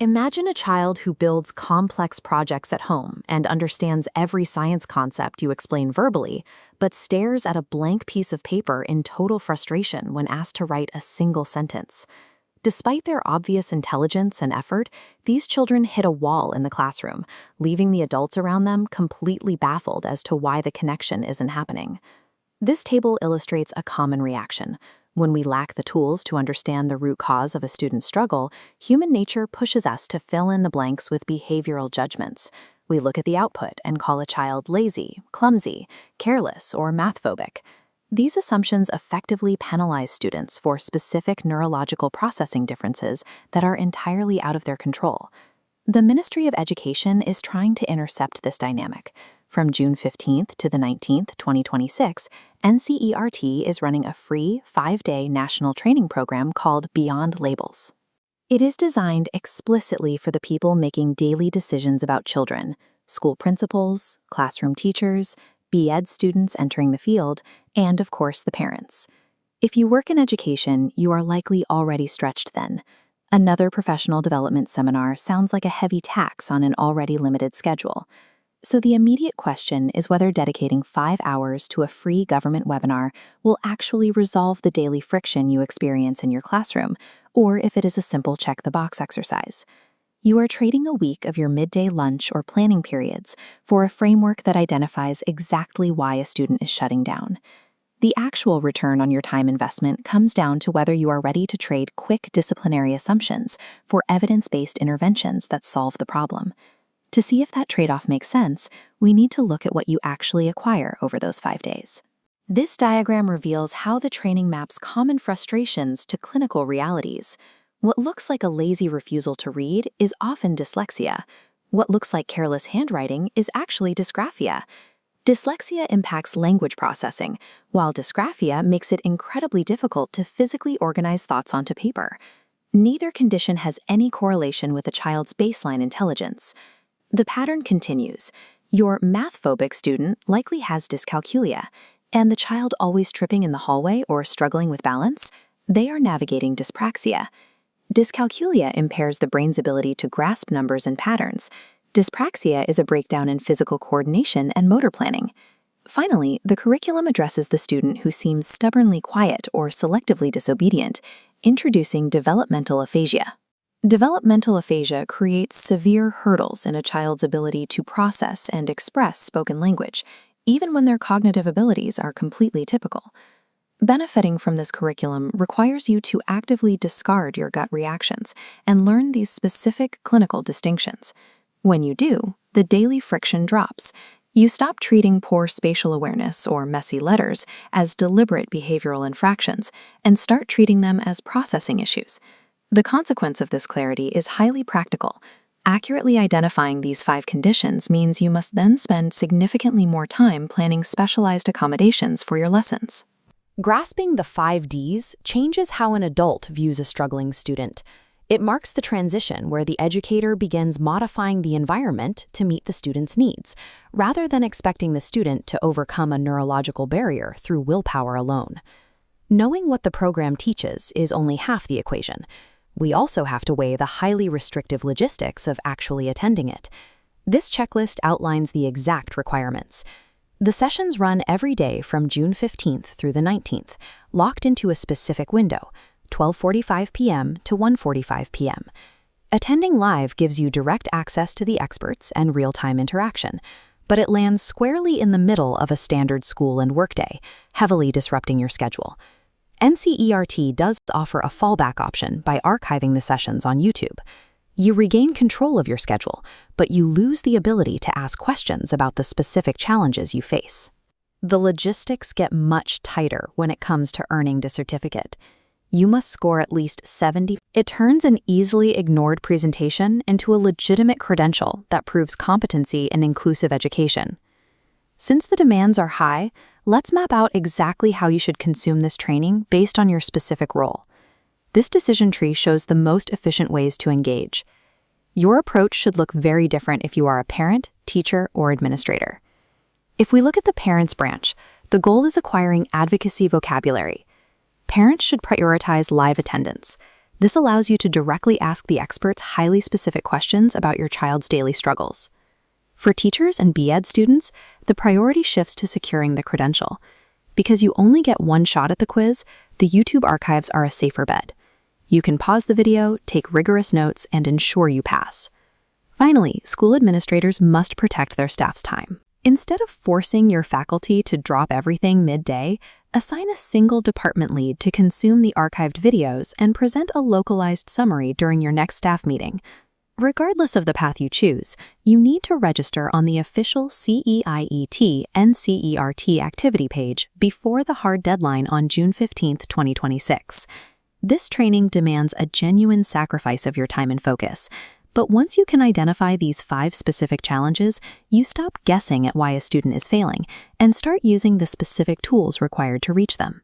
Imagine a child who builds complex projects at home and understands every science concept you explain verbally, but stares at a blank piece of paper in total frustration when asked to write a single sentence. Despite their obvious intelligence and effort, these children hit a wall in the classroom, leaving the adults around them completely baffled as to why the connection isn't happening. This table illustrates a common reaction. When we lack the tools to understand the root cause of a student's struggle, human nature pushes us to fill in the blanks with behavioral judgments. We look at the output and call a child lazy, clumsy, careless, or math-phobic. These assumptions effectively penalize students for specific neurological processing differences that are entirely out of their control. The Ministry of Education is trying to intercept this dynamic. From June 15th to the 19th, 2026, NCERT is running a free 5-day national training program called Beyond Labels. It is designed explicitly for the people making daily decisions about children, school principals, classroom teachers, B.Ed students entering the field, and of course the parents. If you work in education, you are likely already stretched then. Another professional development seminar sounds like a heavy tax on an already limited schedule. So the immediate question is whether dedicating 5 hours to a free government webinar will actually resolve the daily friction you experience in your classroom, or if it is a simple check-the-box exercise. You are trading a week of your midday lunch or planning periods for a framework that identifies exactly why a student is shutting down. The actual return on your time investment comes down to whether you are ready to trade quick disciplinary assumptions for evidence-based interventions that solve the problem. To see if that trade-off makes sense, we need to look at what you actually acquire over those 5 days. This diagram reveals how the training maps common frustrations to clinical realities. What looks like a lazy refusal to read is often dyslexia. What looks like careless handwriting is actually dysgraphia. Dyslexia impacts language processing, while dysgraphia makes it incredibly difficult to physically organize thoughts onto paper. Neither condition has any correlation with a child's baseline intelligence. The pattern continues. Your math-phobic student likely has dyscalculia, and the child always tripping in the hallway or struggling with balance, they are navigating dyspraxia. Dyscalculia impairs the brain's ability to grasp numbers and patterns. Dyspraxia is a breakdown in physical coordination and motor planning. Finally, the curriculum addresses the student who seems stubbornly quiet or selectively disobedient, introducing developmental aphasia. Developmental aphasia creates severe hurdles in a child's ability to process and express spoken language, even when their cognitive abilities are completely typical. Benefiting from this curriculum requires you to actively discard your gut reactions and learn these specific clinical distinctions. When you do, the daily friction drops. You stop treating poor spatial awareness or messy letters as deliberate behavioral infractions and start treating them as processing issues. The consequence of this clarity is highly practical. Accurately identifying these 5 conditions means you must then spend significantly more time planning specialized accommodations for your lessons. Grasping the 5 Ds changes how an adult views a struggling student. It marks the transition where the educator begins modifying the environment to meet the student's needs, rather than expecting the student to overcome a neurological barrier through willpower alone. Knowing what the program teaches is only half the equation. We also have to weigh the highly restrictive logistics of actually attending it. This checklist outlines the exact requirements. The sessions run every day from June 15th through the 19th, locked into a specific window, 12:45 p.m. to 1:45 p.m. Attending live gives you direct access to the experts and real-time interaction, but it lands squarely in the middle of a standard school and workday, heavily disrupting your schedule. NCERT does offer a fallback option by archiving the sessions on YouTube. You regain control of your schedule, but you lose the ability to ask questions about the specific challenges you face. The logistics get much tighter when it comes to earning the certificate. You must score at least 70. It turns an easily ignored presentation into a legitimate credential that proves competency in inclusive education. Since the demands are high, let's map out exactly how you should consume this training based on your specific role. This decision tree shows the most efficient ways to engage. Your approach should look very different if you are a parent, teacher, or administrator. If we look at the parents branch, the goal is acquiring advocacy vocabulary. Parents should prioritize live attendance. This allows you to directly ask the experts highly specific questions about your child's daily struggles. For teachers and B.Ed students, the priority shifts to securing the credential. Because you only get one shot at the quiz, the YouTube archives are a safer bet. You can pause the video, take rigorous notes, and ensure you pass. Finally, school administrators must protect their staff's time. Instead of forcing your faculty to drop everything midday, assign a single department lead to consume the archived videos and present a localized summary during your next staff meeting. Regardless of the path you choose, you need to register on the official CEIET NCERT activity page before the hard deadline on June 15, 2026. This training demands a genuine sacrifice of your time and focus. But once you can identify these 5 specific challenges, you stop guessing at why a student is failing and start using the specific tools required to reach them.